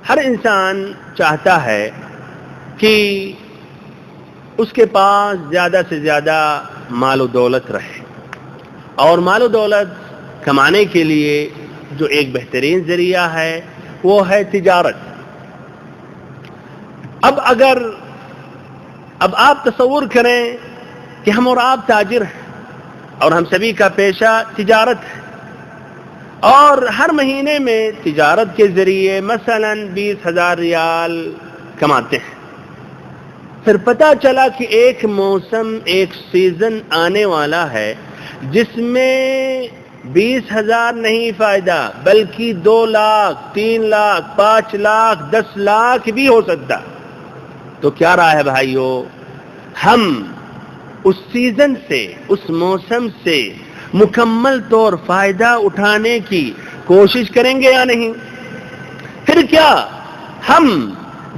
ہر انسان چاہتا ہے کہ اس کے پاس زیادہ سے زیادہ مال و دولت رہے، اور مال و دولت کمانے کے لیے جو ایک بہترین ذریعہ ہے وہ ہے تجارت۔ اب آپ تصور کریں کہ ہم اور آپ تاجر ہیں اور ہم سبھی کا پیشہ تجارت ہے، اور ہر مہینے میں تجارت کے ذریعے مثلاً 20,000 ریال کماتے ہیں۔ پھر پتہ چلا کہ ایک موسم، ایک سیزن آنے والا ہے جس میں 20,000 نہیں فائدہ بلکہ 2 لاکھ، 3 لاکھ، 5 لاکھ، 10 لاکھ بھی ہو سکتا۔ تو کیا رائے ہے بھائیو، ہم اس سیزن سے، اس موسم سے مکمل طور فائدہ اٹھانے کی کوشش کریں گے یا نہیں؟ پھر کیا ہم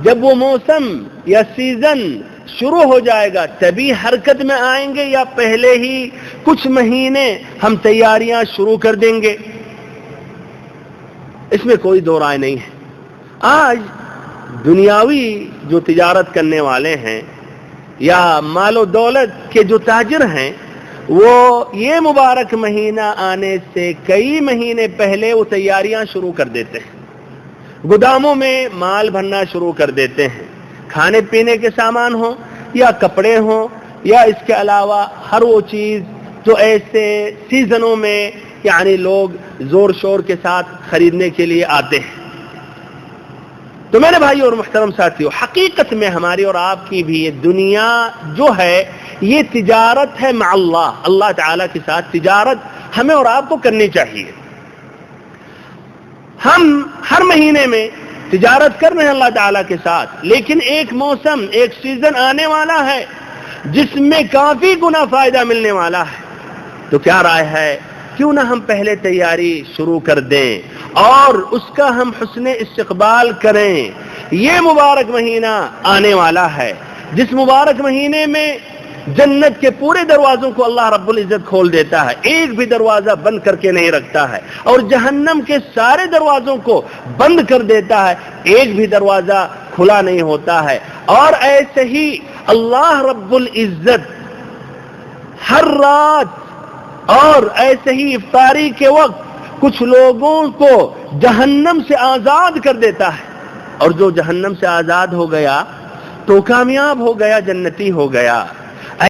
جب وہ موسم یا سیزن شروع ہو جائے گا تبھی حرکت میں آئیں گے، یا پہلے ہی کچھ مہینے ہم تیاریاں شروع کر دیں گے؟ اس میں کوئی دو رائے نہیں ہے۔ آج دنیاوی جو تجارت کرنے والے ہیں یا مال و دولت کے جو تاجر ہیں، وہ یہ مبارک مہینہ آنے سے کئی مہینے پہلے وہ تیاریاں شروع کر دیتے ہیں، گوداموں میں مال بھرنا شروع کر دیتے ہیں، کھانے پینے کے سامان ہوں یا کپڑے ہوں یا اس کے علاوہ ہر وہ چیز جو ایسے سیزنوں میں یعنی لوگ زور شور کے ساتھ خریدنے کے لیے آتے ہیں۔ تو میرے بھائی اور محترم ساتھیو، حقیقت میں ہماری اور آپ کی بھی یہ دنیا جو ہے یہ تجارت ہے مع اللہ، اللہ تعالیٰ کے ساتھ تجارت ہمیں اور آپ کو کرنی چاہیے۔ ہم ہر مہینے میں تجارت کر رہے ہیں اللہ تعالیٰ کے ساتھ، لیکن ایک موسم، ایک سیزن آنے والا ہے جس میں کافی گنا فائدہ ملنے والا ہے۔ تو کیا رائے ہے، کیوں نہ ہم پہلے تیاری شروع کر دیں اور اس کا ہم حسن استقبال کریں۔ یہ مبارک مہینہ آنے والا ہے جس مبارک مہینے میں جنت کے پورے دروازوں کو اللہ رب العزت کھول دیتا ہے، ایک بھی دروازہ بند کر کے نہیں رکھتا ہے، اور جہنم کے سارے دروازوں کو بند کر دیتا ہے، ایک بھی دروازہ کھلا نہیں ہوتا ہے۔ اور ایسے ہی اللہ رب العزت ہر رات اور ایسے ہی افطاری کے وقت کچھ لوگوں کو جہنم سے آزاد کر دیتا ہے، اور جو جہنم سے آزاد ہو گیا تو کامیاب ہو گیا، جنتی ہو گیا۔